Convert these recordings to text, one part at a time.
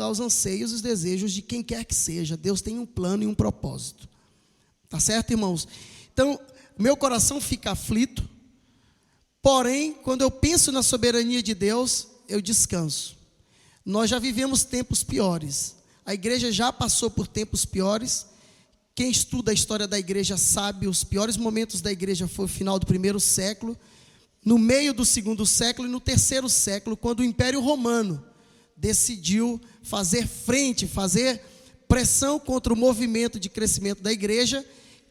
aos anseios e os desejos de quem quer que seja. Deus tem um plano e um propósito. Tá certo, irmãos? Então, meu coração fica aflito, porém, quando eu penso na soberania de Deus, eu descanso. Nós já vivemos tempos piores. A igreja já passou por tempos piores. Quem estuda a história da igreja sabe, os piores momentos da igreja foi o final do 1º século, no meio do 2º século e no 3º século, quando o Império Romano decidiu fazer frente, fazer pressão contra o movimento de crescimento da igreja,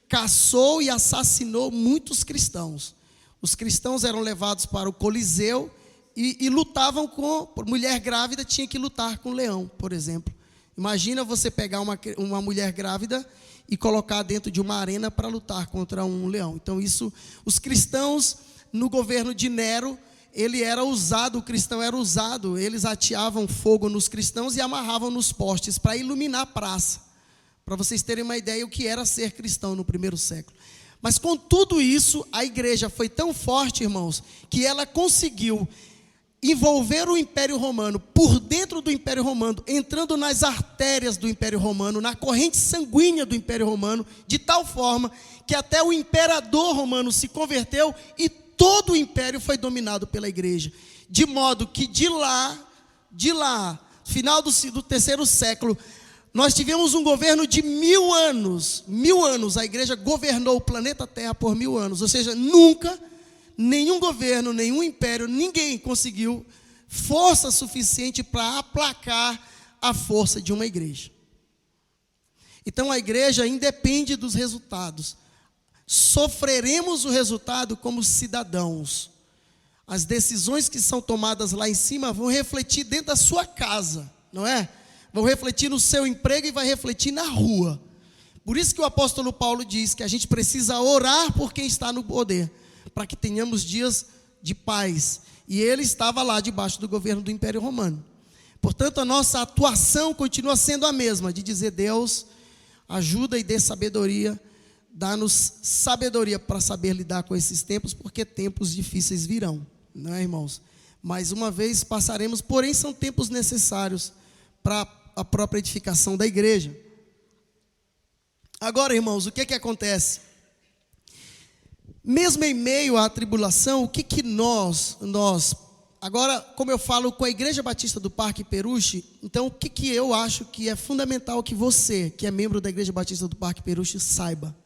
caçou e assassinou muitos cristãos. Os cristãos eram levados para o Coliseu e lutavam por mulher grávida, tinha que lutar com um leão, por exemplo. Imagina você pegar uma mulher grávida e colocar dentro de uma arena para lutar contra um leão. Então isso, os cristãos no governo de Nero, o cristão era usado, eles ateavam fogo nos cristãos e amarravam nos postes para iluminar a praça, para vocês terem uma ideia o que era ser cristão no 1º século. Mas com tudo isso, a igreja foi tão forte, irmãos, que ela conseguiu envolver o Império Romano, por dentro do Império Romano, entrando nas artérias do Império Romano, na corrente sanguínea do Império Romano, de tal forma que até o imperador romano se converteu e todo o império foi dominado pela igreja, de modo que de lá, final do 3º século, nós tivemos um governo de 1000 anos, a igreja governou o planeta Terra por 1000 anos, ou seja, nunca, nenhum governo, nenhum império, ninguém conseguiu força suficiente para aplacar a força de uma igreja. Então a igreja independe dos resultados. Sofreremos o resultado como cidadãos. As decisões que são tomadas lá em cima vão refletir dentro da sua casa, não é? Vão refletir no seu emprego e vai refletir na rua. Por isso que o apóstolo Paulo diz que a gente precisa orar por quem está no poder, para que tenhamos dias de paz. E ele estava lá debaixo do governo do Império Romano. Portanto, a nossa atuação continua sendo a mesma, de dizer: Deus, ajuda e dê sabedoria, dá-nos sabedoria para saber lidar com esses tempos, porque tempos difíceis virão, não é, irmãos? Mais uma vez passaremos, porém são tempos necessários para a própria edificação da igreja. Agora, irmãos, o que acontece? Mesmo em meio à tribulação, o que nós, agora, como eu falo com a Igreja Batista do Parque Peruche, então o que eu acho que é fundamental que você, que é membro da Igreja Batista do Parque Peruche, saiba?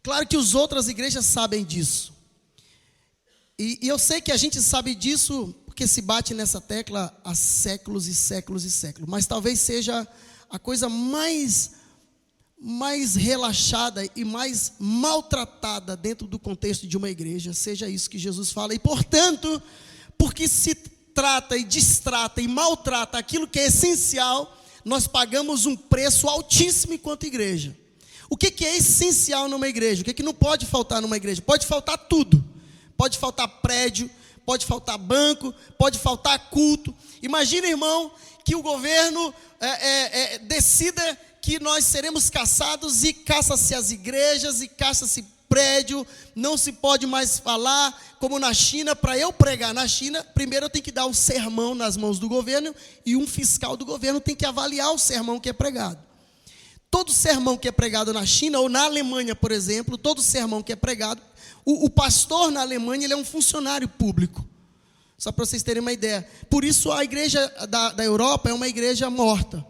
Claro que as outras igrejas sabem disso. E eu sei que a gente sabe disso porque se bate nessa tecla há séculos e séculos e séculos. Mas talvez seja a coisa mais relaxada e mais maltratada dentro do contexto de uma igreja. Seja isso que Jesus fala. E portanto, porque se trata e distrata e maltrata aquilo que é essencial, nós pagamos um preço altíssimo enquanto igreja. O que é essencial numa igreja? O que não pode faltar numa igreja? Pode faltar tudo. Pode faltar prédio, pode faltar banco, pode faltar culto. Imagina, irmão, que o governo decida que nós seremos caçados e caça-se as igrejas e caça-se prédio, não se pode mais falar, como na China. Para eu pregar na China, primeiro eu tenho que dar o sermão nas mãos do governo e um fiscal do governo tem que avaliar o sermão que é pregado. Todo sermão que é pregado na China ou na Alemanha, por exemplo, todo sermão que é pregado, o pastor na Alemanha ele é um funcionário público. Só para vocês terem uma ideia. Por isso a igreja da Europa é uma igreja morta.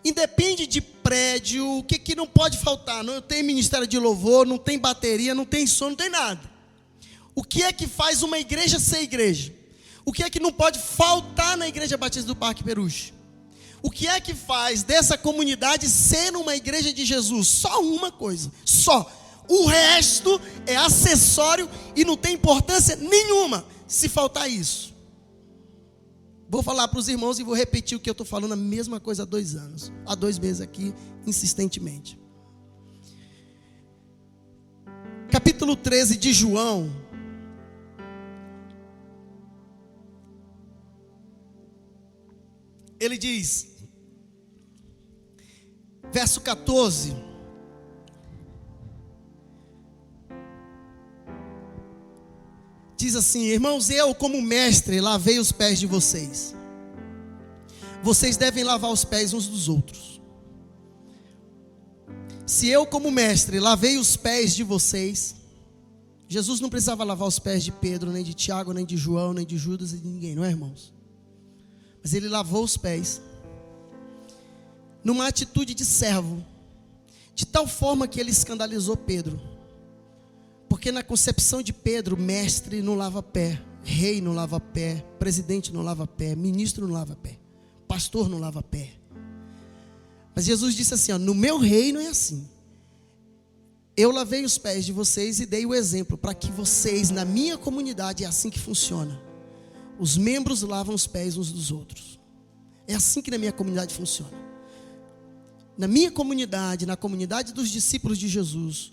Independe de prédio, o que não pode faltar? Não tem ministério de louvor, não tem bateria, não tem som, não tem nada. O que é que faz uma igreja ser igreja? O que é que não pode faltar na Igreja Batista do Parque Peruche? O que é que faz dessa comunidade ser uma igreja de Jesus? Só uma coisa, só. O resto é acessório e não tem importância nenhuma se faltar isso. Vou falar para os irmãos e vou repetir o que eu estou falando, a mesma coisa há 2 anos. Há 2 meses aqui, insistentemente. Capítulo 13 de João. Ele diz, verso 14. Diz assim: irmãos, eu como mestre lavei os pés de vocês. vocês devem lavar os pés uns dos outros. Se eu, como mestre, lavei os pés de vocês, Jesus não precisava lavar os pés de Pedro, nem de Tiago, nem de João, nem de Judas e de ninguém, não é, irmãos? Mas ele lavou os pés, numa atitude de servo, de tal forma que ele escandalizou Pedro. Porque na concepção de Pedro, mestre não lava pé, rei não lava pé, presidente não lava pé, ministro não lava pé, pastor não lava pé. Mas Jesus disse assim, ó, no meu reino é assim. Eu lavei os pés de vocês e dei o exemplo para que vocês, na minha comunidade, é assim que funciona. Os membros lavam os pés uns dos outros. É assim que na minha comunidade funciona. Na minha comunidade, na comunidade dos discípulos de Jesus,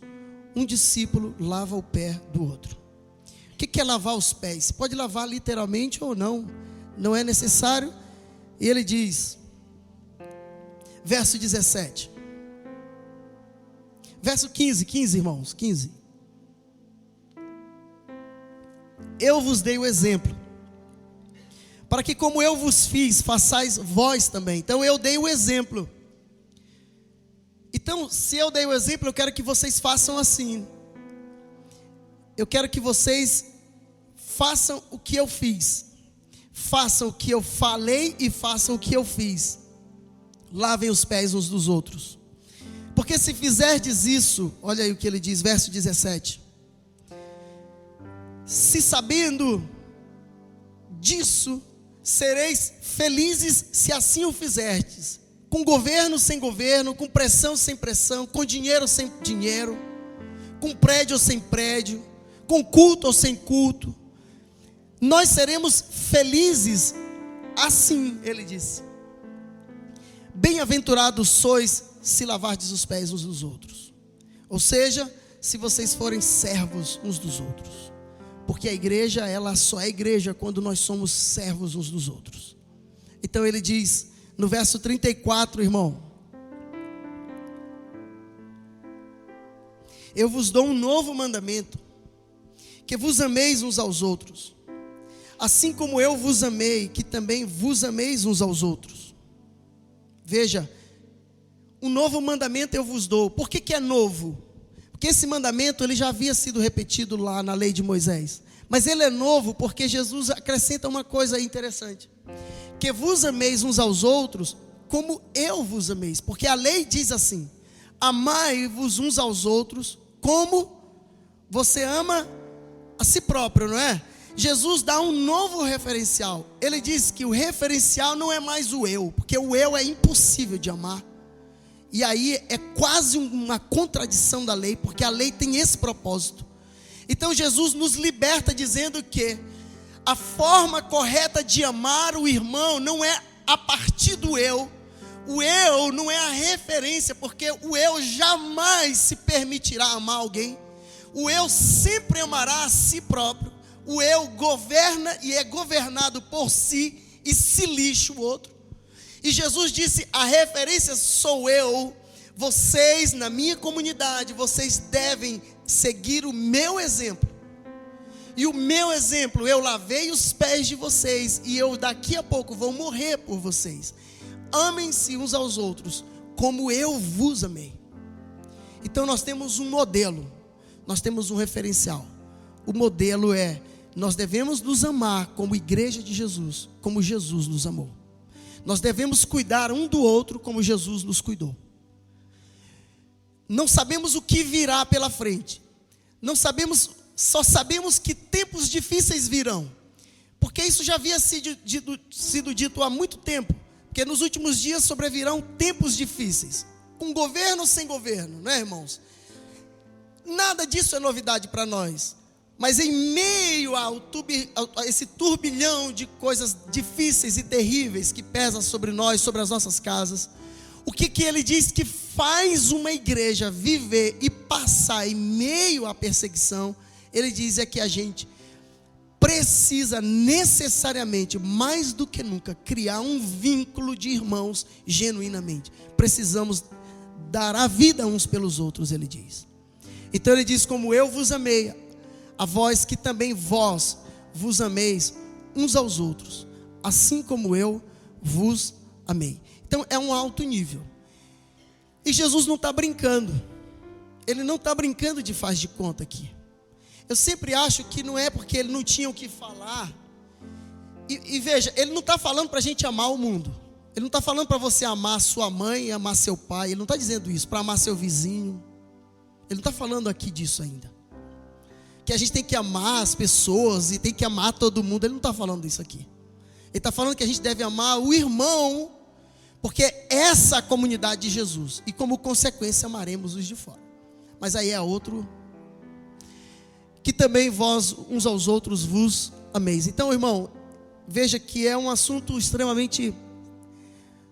um discípulo lava o pé do outro. O que é lavar os pés? Pode lavar literalmente ou não, não é necessário. E ele diz, verso 17, verso 15 irmãos, 15. Eu vos dei o exemplo, para que como eu vos fiz, façais vós também. Então eu dei o exemplo. Então, se eu dei o exemplo, eu quero que vocês façam assim. Eu quero que vocês façam o que eu fiz. Façam o que eu falei e façam o que eu fiz. Lavem os pés uns dos outros. Porque se fizerdes isso, olha aí o que ele diz, verso 17. Se sabendo disso, sereis felizes se assim o fizerdes. Com governo sem governo, com pressão sem pressão, com dinheiro sem dinheiro, com prédio ou sem prédio, com culto ou sem culto. Nós seremos felizes assim, ele disse. Bem-aventurados sois se lavardes os pés uns dos outros. Ou seja, se vocês forem servos uns dos outros. Porque a igreja, ela só é igreja quando nós somos servos uns dos outros. Então ele diz, no verso 34, irmão: eu vos dou um novo mandamento, que vos ameis uns aos outros, assim como eu vos amei, que também vos ameis uns aos outros. Veja, um novo mandamento eu vos dou. Por que é novo? Porque esse mandamento ele já havia sido repetido lá na lei de Moisés. Mas ele é novo porque Jesus acrescenta uma coisa interessante: que vos ameis uns aos outros como eu vos ameis. Porque a lei diz assim: amai-vos uns aos outros como você ama a si próprio, não é? Jesus dá um novo referencial. Ele diz que o referencial não é mais o eu, porque o eu é impossível de amar. E aí é quase uma contradição da lei, porque a lei tem esse propósito. Então Jesus nos liberta dizendo que a forma correta de amar o irmão não é a partir do eu. O eu não é a referência, porque o eu jamais se permitirá amar alguém. O eu sempre amará a si próprio. O eu governa e é governado por si e se lixa o outro. E Jesus disse: a referência sou eu. Vocês, na minha comunidade, vocês devem seguir o meu exemplo. E o meu exemplo, eu lavei os pés de vocês, e eu daqui a pouco vou morrer por vocês. Amem-se uns aos outros, como eu vos amei. Então nós temos um modelo, nós temos um referencial. O modelo é: nós devemos nos amar como igreja de Jesus, como Jesus nos amou. Nós devemos cuidar um do outro como Jesus nos cuidou. Não sabemos o que virá pela frente. Não sabemos, só sabemos que tempos difíceis virão. Porque isso já havia sido dito há muito tempo. Porque nos últimos dias sobrevirão tempos difíceis. Com governo ou sem governo, não é, irmãos? Nada disso é novidade para nós. Mas em meio a esse turbilhão de coisas difíceis e terríveis que pesa sobre nós, sobre as nossas casas, o que ele diz que faz uma igreja viver e passar em meio à perseguição, ele diz é que a gente precisa necessariamente, mais do que nunca, criar um vínculo de irmãos genuinamente. Precisamos dar a vida uns pelos outros, ele diz. Então ele diz: como eu vos amei, a vós que também vós vos ameis uns aos outros, assim como eu vos Amém. Então é um alto nível. E Jesus não está brincando. Ele não está brincando de faz de conta aqui. Eu sempre acho que não é porque ele não tinha o que falar. E veja, ele não está falando para a gente amar o mundo. Ele não está falando para você amar sua mãe e amar seu pai. Ele não está dizendo isso, para amar seu vizinho. Ele não está falando aqui disso ainda. Que a gente tem que amar as pessoas e tem que amar todo mundo. Ele não está falando isso aqui. Ele está falando que a gente deve amar o irmão, porque essa é a comunidade de Jesus. E como consequência amaremos os de fora. Mas aí é outro. Que também vós uns aos outros vos ameis. Então, irmão, veja que é um assunto extremamente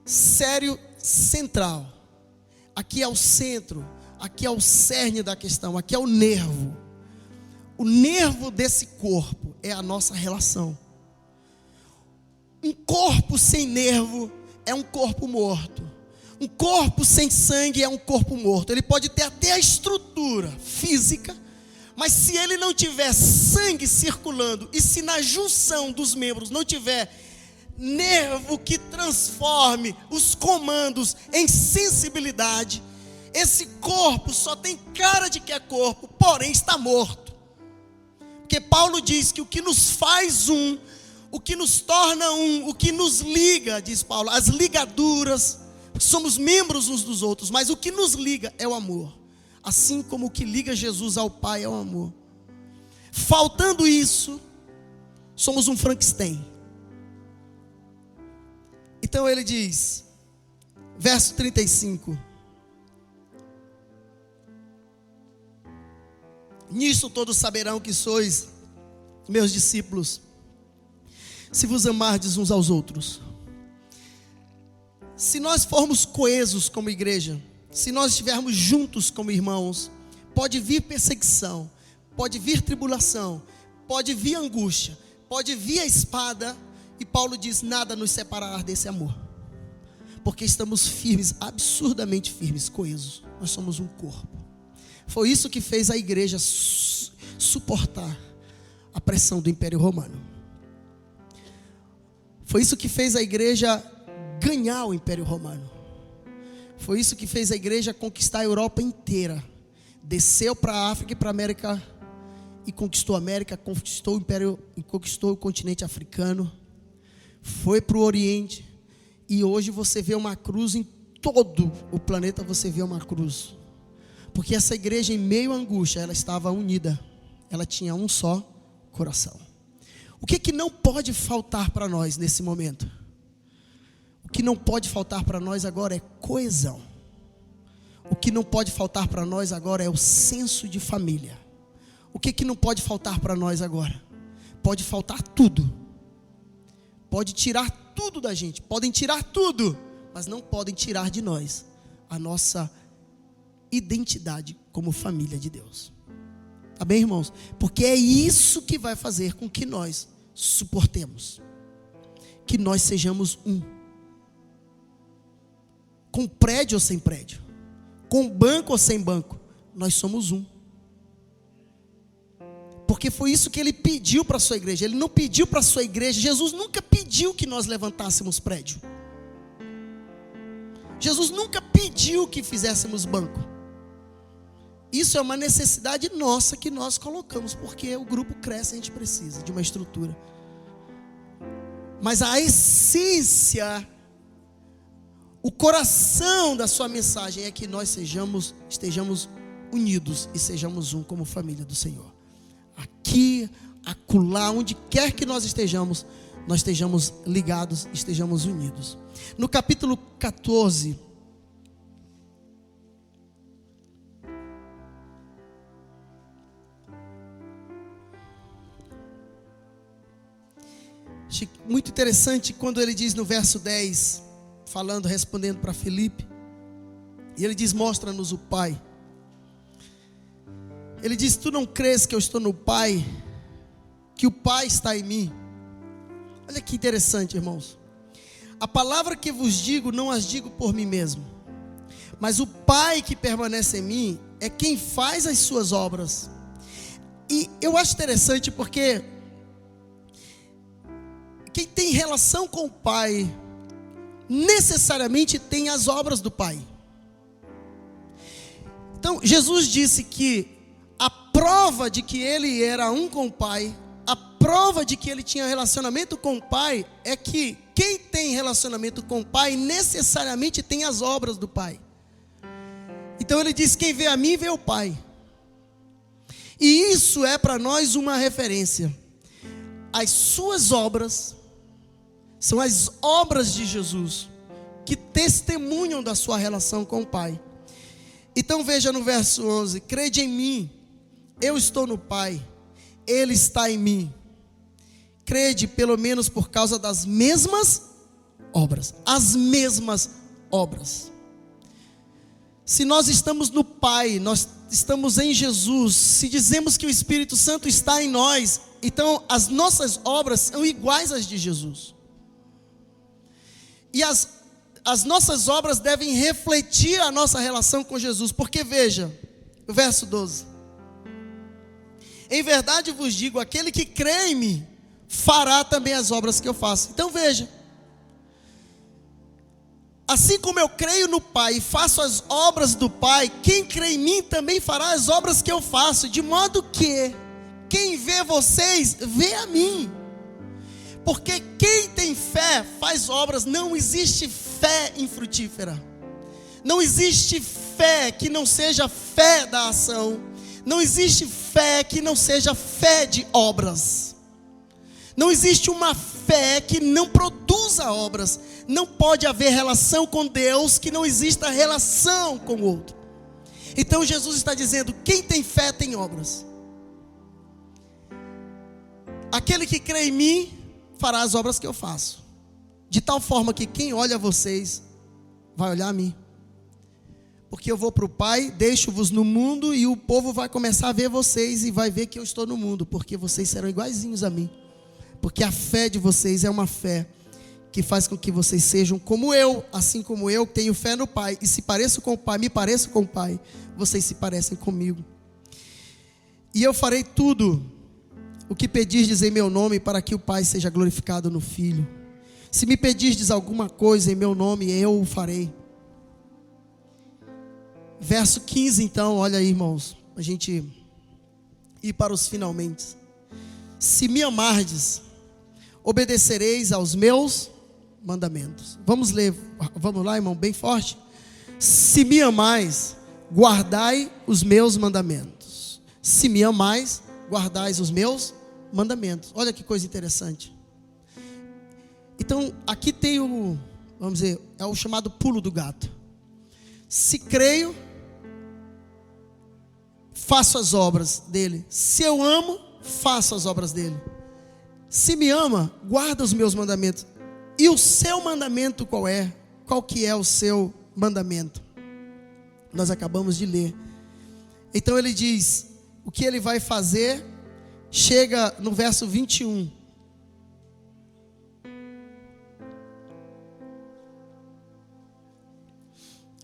sério, central. Aqui é o centro, aqui é o cerne da questão, aqui é o nervo. O nervo desse corpo é a nossa relação. Um corpo sem nervo é um corpo morto. Um corpo sem sangue é um corpo morto. Ele pode ter até a estrutura física, mas se ele não tiver sangue circulando, e se na junção dos membros não tiver nervo que transforme os comandos em sensibilidade, esse corpo só tem cara de que é corpo, porém está morto. Porque Paulo diz que o que nos faz um, o que nos torna um, o que nos liga, diz Paulo, as ligaduras, somos membros uns dos outros, mas o que nos liga é o amor. Assim como o que liga Jesus ao Pai é o amor. Faltando isso, somos um Frankenstein. Então ele diz, verso 35. Nisso todos saberão que sois meus discípulos, se vos amardes uns aos outros. Se nós formos coesos como igreja, se nós estivermos juntos como irmãos, pode vir perseguição, pode vir tribulação, pode vir angústia, pode vir a espada, e Paulo diz, nada nos separará desse amor, porque estamos firmes, absurdamente firmes, coesos, nós somos um corpo. Foi isso que fez a igreja suportar a pressão do Império Romano. Foi isso que fez a igreja ganhar o Império Romano. Foi isso que fez a igreja conquistar a Europa inteira. Desceu para a África e para a América e conquistou a América, conquistou o Império, conquistou o continente africano. Foi para o Oriente. E hoje você vê uma cruz em todo o planeta, você vê uma cruz. Porque essa igreja, em meio à angústia, ela estava unida. Ela tinha um só coração. O que não pode faltar para nós nesse momento? O que não pode faltar para nós agora é coesão. O que não pode faltar para nós agora é o senso de família. O que não pode faltar para nós agora? Pode faltar tudo. Pode tirar tudo da gente. Podem tirar tudo, mas não podem tirar de nós a nossa identidade como família de Deus. Tá bem, irmãos? Porque é isso que vai fazer com que nós suportemos, que nós sejamos um, com prédio ou sem prédio, com banco ou sem banco, nós somos um. Porque foi isso que ele pediu para a sua igreja. Ele não pediu para a sua igreja, Jesus nunca pediu que nós levantássemos prédio. Jesus nunca pediu que fizéssemos banco. Isso é uma necessidade nossa que nós colocamos, porque o grupo cresce, a gente precisa de uma estrutura. Mas a essência, o coração da sua mensagem é que nós estejamos unidos e sejamos um como família do Senhor. Aqui, acolá, onde quer que nós estejamos ligados, estejamos unidos. No capítulo 14, muito interessante quando ele diz no verso 10, respondendo para Filipe, e ele diz, mostra-nos o Pai. Ele diz, tu não crês que eu estou no Pai, que o Pai está em mim? Olha que interessante, irmãos. A palavra que vos digo, não as digo por mim mesmo, mas o Pai que permanece em mim é quem faz as suas obras. E eu acho interessante porque quem tem relação com o Pai necessariamente tem as obras do Pai. Então, Jesus disse que a prova de que ele era um com o Pai, a prova de que ele tinha relacionamento com o Pai, é que quem tem relacionamento com o Pai, necessariamente tem as obras do Pai. Então ele diz, quem vê a mim, vê o Pai. E isso é para nós uma referência. As suas obras são as obras de Jesus, que testemunham da sua relação com o Pai. Então veja no verso 11, crede em mim, eu estou no Pai, Ele está em mim. Crede pelo menos por causa das mesmas obras. As mesmas obras. Se nós estamos no Pai, nós estamos em Jesus, se dizemos que o Espírito Santo está em nós, então as nossas obras são iguais às de Jesus. E as nossas obras devem refletir a nossa relação com Jesus, porque veja, o verso 12. Em verdade vos digo, aquele que crê em mim, fará também as obras que eu faço. Então veja, assim como eu creio no Pai e faço as obras do Pai, quem crê em mim também fará as obras que eu faço, de modo que quem vê vocês, vê a mim. Porque quem tem fé faz obras. Não existe fé infrutífera. Não existe fé que não seja fé da ação. Não existe fé que não seja fé de obras. Não existe uma fé que não produza obras. Não pode haver relação com Deus que não exista relação com o outro. Então Jesus está dizendo, quem tem fé tem obras. Aquele que crê em mim fará as obras que eu faço, de tal forma que quem olha vocês vai olhar a mim, porque eu vou para o Pai, deixo-vos no mundo, e o povo vai começar a ver vocês e vai ver que eu estou no mundo, porque vocês serão iguaizinhos a mim, porque a fé de vocês é uma fé que faz com que vocês sejam como eu, assim como eu tenho fé no Pai, e se pareço com o Pai, me pareço com o Pai, vocês se parecem comigo. E eu farei tudo o que pedirdes em meu nome, para que o Pai seja glorificado no Filho. Se me pedirdes alguma coisa em meu nome, eu o farei. Verso 15 então, olha aí, irmãos, a gente ir para os finalmente. Se me amardes, obedecereis aos meus mandamentos. Vamos ler, vamos lá, irmão, bem forte. Se me amais, guardai os meus mandamentos. Se me amais, guardais os meus mandamentos. Olha que coisa interessante. Então, aqui tem vamos dizer, é o chamado pulo do gato. Se creio, faço as obras dele. Se eu amo, faço as obras dele. Se me ama, guarda os meus mandamentos. E o seu mandamento qual é? Qual que é o seu mandamento? Nós acabamos de ler. Então ele diz, o que ele vai fazer? Chega no verso 21.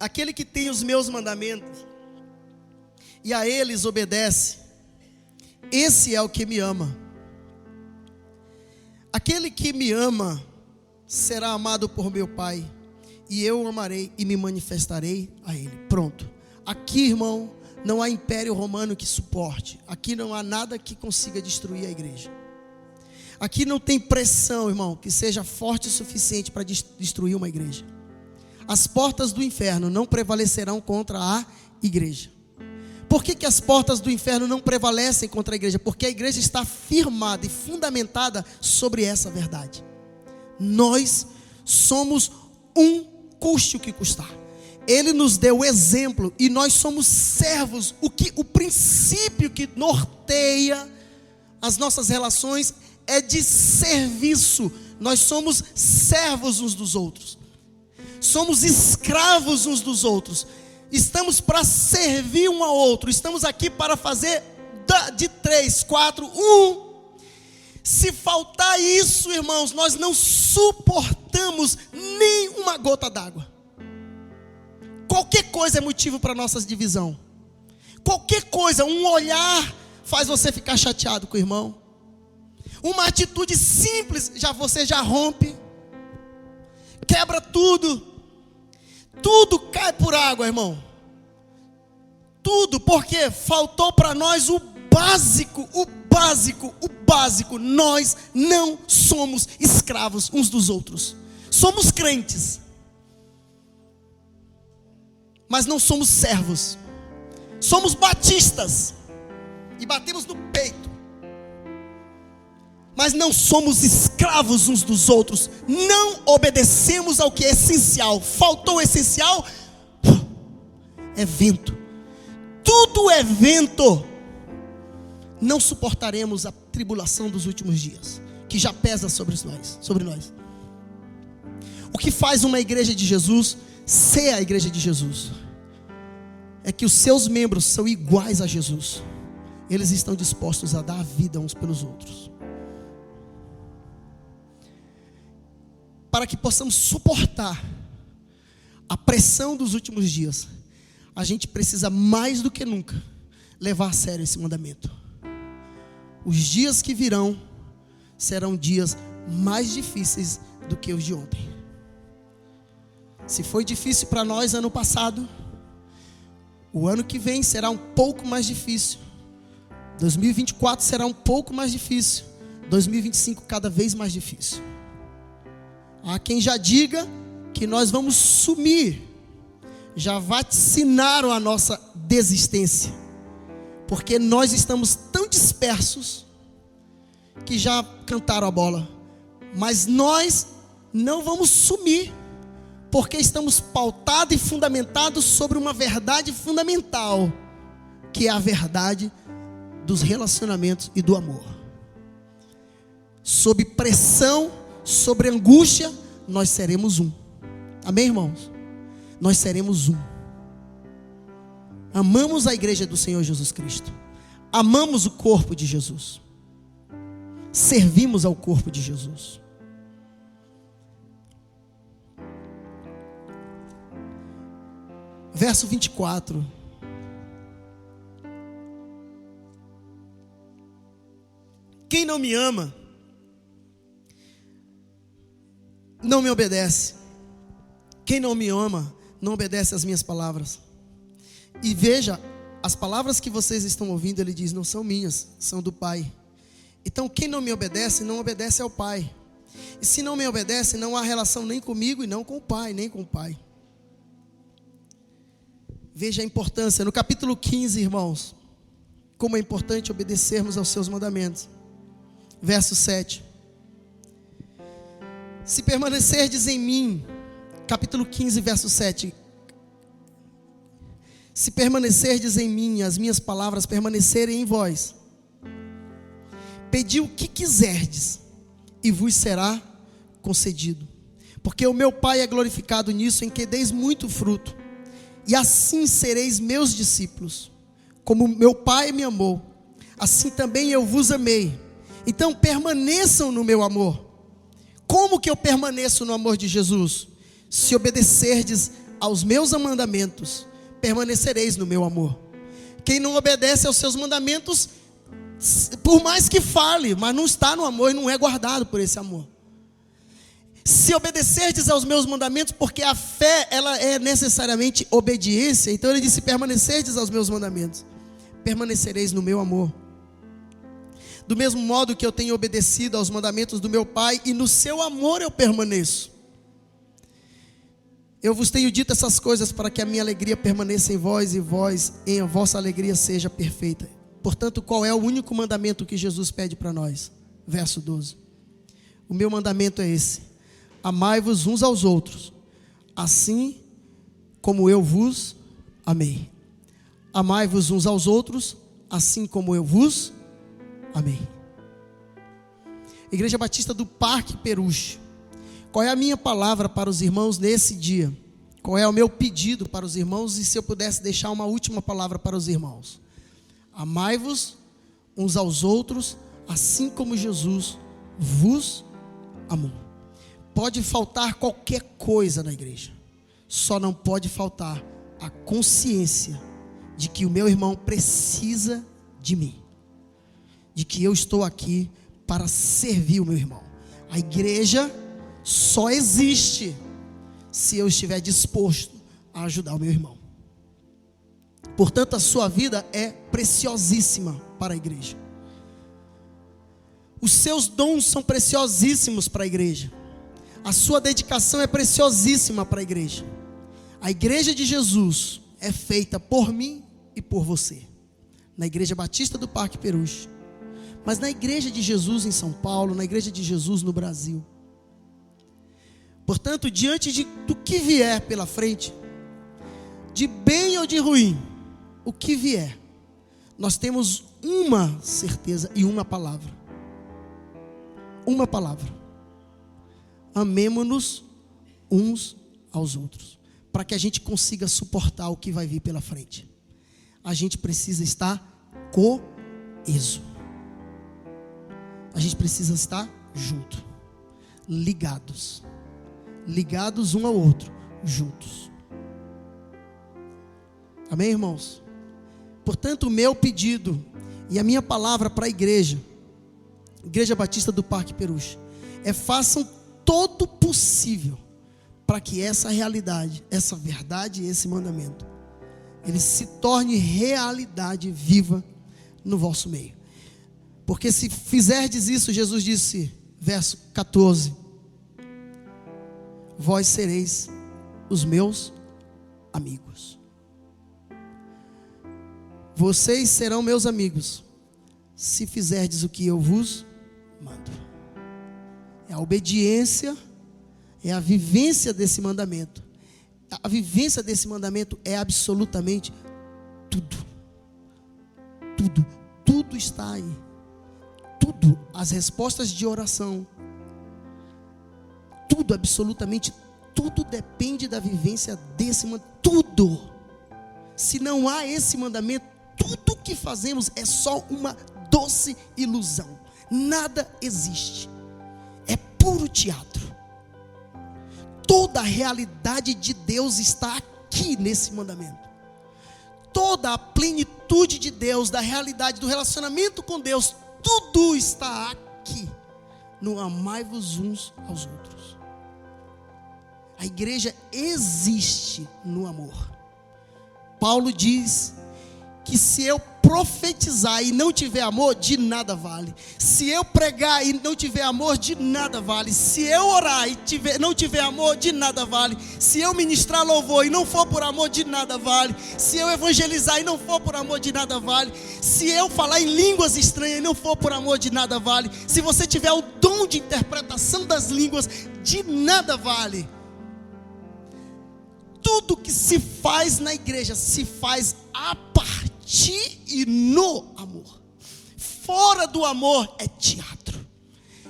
Aquele que tem os meus mandamentos e a eles obedece, esse é o que me ama. Aquele que me ama será amado por meu Pai, e eu o amarei e me manifestarei a ele. Pronto. Aqui, irmão, não há império romano que suporte. Aqui não há nada que consiga destruir a igreja. Aqui não tem pressão, irmão, que seja forte o suficiente para destruir uma igreja. As portas do inferno não prevalecerão contra a igreja. Por que as portas do inferno não prevalecem contra a igreja? Porque a igreja está firmada e fundamentada sobre essa verdade. Nós somos um custe o que custar. Ele nos deu o exemplo e nós somos servos. O princípio que norteia as nossas relações é de serviço. Nós somos servos uns dos outros. Somos escravos uns dos outros. Estamos para servir um ao outro. Estamos aqui para fazer de 3, 4, 1. Se faltar isso, irmãos, nós não suportamos nem uma gota d'água. Qualquer coisa é motivo para nossa divisão. Qualquer coisa, um olhar faz você ficar chateado com o irmão. Uma atitude simples, você já rompe. quebra tudo. Tudo cai por água, irmão. Tudo, porque faltou para nós o básico, o básico, o básico. Nós não somos escravos uns dos outros. Somos crentes, mas não somos servos. Somos batistas e batemos no peito, mas não somos escravos uns dos outros. Não obedecemos ao que é essencial. Faltou o essencial, é vento. Tudo é vento. Não suportaremos a tribulação dos últimos dias, que já pesa sobre nós. O que faz uma igreja de Jesus ser a igreja de Jesus é que os seus membros são iguais a Jesus. Eles estão dispostos a dar a vida uns pelos outros. Para que possamos suportar a pressão dos últimos dias, a gente precisa mais do que nunca levar a sério esse mandamento. Os dias que virão serão dias mais difíceis do que os de ontem. Se foi difícil para nós ano passado, o ano que vem será um pouco mais difícil. 2024 será um pouco mais difícil. 2025 cada vez mais difícil. Há quem já diga que nós vamos sumir. Já vaticinaram a nossa desistência. Porque nós estamos tão dispersos que já cantaram a bola. Mas nós não vamos sumir, porque estamos pautados e fundamentados sobre uma verdade fundamental, que é a verdade dos relacionamentos e do amor. Sob pressão, sobre angústia, nós seremos um. Amém, irmãos? Nós seremos um. Amamos a igreja do Senhor Jesus Cristo. Amamos o corpo de Jesus. Servimos ao corpo de Jesus. Verso 24. Quem não me ama, não me obedece. Quem não me ama, não obedece às minhas palavras. E veja, as palavras que vocês estão ouvindo, ele diz, não são minhas, são do Pai. Então quem não me obedece, não obedece ao Pai. E se não me obedece, não há relação nem comigo e não com o Pai, nem com o Pai. Veja a importância, no capítulo 15, irmãos, como é importante obedecermos aos seus mandamentos. Verso 7. Se permanecerdes em mim, capítulo 15, verso 7. Se permanecerdes em mim, as minhas palavras permanecerem em vós, pedi o que quiserdes, e vos será concedido. Porque o meu Pai é glorificado nisso, em que deis muito fruto. E assim sereis meus discípulos. Como meu Pai me amou, assim também eu vos amei. Então permaneçam no meu amor. Como que eu permaneço no amor de Jesus? Se obedecerdes aos meus mandamentos, permanecereis no meu amor. Quem não obedece aos seus mandamentos, por mais que fale, mas não está no amor e não é guardado por esse amor. Se obedecerdes aos meus mandamentos, porque a fé, ela é necessariamente obediência. Então ele disse, permanecerdes aos meus mandamentos, permanecereis no meu amor. Do mesmo modo que eu tenho obedecido aos mandamentos do meu Pai, e no seu amor eu permaneço. Eu vos tenho dito essas coisas para que a minha alegria permaneça em vós, e vós em a vossa alegria seja perfeita. Portanto, qual é o único mandamento que Jesus pede para nós? Verso 12. O meu mandamento é esse: amai-vos uns aos outros, assim como eu vos amei. Amai-vos uns aos outros, assim como eu vos amei. Igreja Batista do Parque Peruche. Qual é a minha palavra para os irmãos nesse dia? Qual é o meu pedido para os irmãos? E se eu pudesse deixar uma última palavra para os irmãos: amai-vos uns aos outros, assim como Jesus vos amou. Pode faltar qualquer coisa na igreja, só não pode faltar a consciência de que o meu irmão precisa de mim, de que eu estou aqui para servir o meu irmão. A igreja só existe se eu estiver disposto a ajudar o meu irmão. Portanto, a sua vida é preciosíssima para a igreja. Os seus dons são preciosíssimos para a igreja. A sua dedicação é preciosíssima para a igreja. A igreja de Jesus é feita por mim e por você. Na Igreja Batista do Parque Peruche. Mas na Igreja de Jesus em São Paulo, na Igreja de Jesus no Brasil. Portanto, diante do que vier pela frente, de bem ou de ruim, o que vier, nós temos uma certeza e uma palavra. Uma palavra. Amemo-nos uns aos outros, para que a gente consiga suportar o que vai vir pela frente. A gente precisa estar coeso. A gente precisa estar junto, ligados um ao outro, juntos. Amém, irmãos? Portanto, o meu pedido e a minha palavra para a Igreja Batista do Parque Peruche, façam todo o possível para que essa realidade, essa verdade e esse mandamento, ele se torne realidade viva no vosso meio. Porque se fizerdes isso, Jesus disse, verso 14, vós sereis os meus amigos. Vocês serão meus amigos, se fizerdes o que eu vos mando. É a obediência, é a vivência desse mandamento. A vivência desse mandamento é absolutamente tudo. Tudo está aí. Tudo, as respostas de oração, tudo, absolutamente tudo depende da vivência desse mandamento. Tudo. Se não há esse mandamento, tudo que fazemos é só uma doce ilusão. Nada existe. É puro teatro. Toda a realidade de Deus está aqui nesse mandamento. Toda a plenitude de Deus, da realidade, do relacionamento com Deus, tudo está aqui no amai-vos uns aos outros. A igreja existe no amor. Paulo diz que se eu profetizar e não tiver amor, de nada vale. Se eu pregar e não tiver amor, de nada vale. Se eu orar e não tiver amor, de nada vale. Se eu ministrar louvor e não for por amor, de nada vale. Se eu evangelizar e não for por amor, de nada vale. Se eu falar em línguas estranhas e não for por amor, de nada vale. Se você tiver o dom de interpretação das línguas, de nada vale. Tudo que se faz na igreja se faz a partir e no amor. Fora do amor é teatro.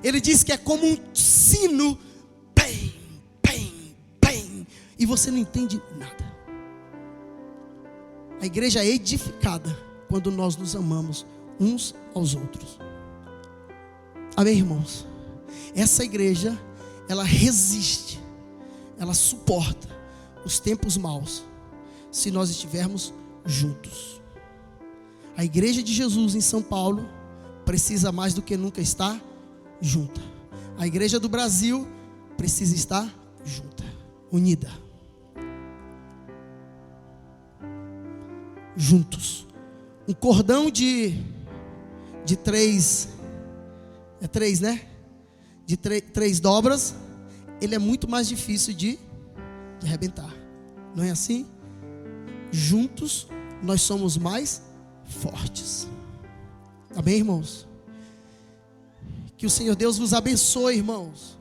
Ele diz que é como um sino, bem, e você não entende nada. A igreja é edificada quando nós nos amamos uns aos outros. Amém, irmãos? Essa igreja, ela resiste, ela suporta os tempos maus, se nós estivermos juntos. A igreja de Jesus em São Paulo precisa mais do que nunca estar junta. A igreja do Brasil precisa estar junta, unida. Juntos. Um cordão de três, né? De três dobras, ele é muito mais difícil de arrebentar. Não é assim? Juntos nós somos mais fortes. Amém, irmãos? Que o Senhor Deus vos abençoe, irmãos.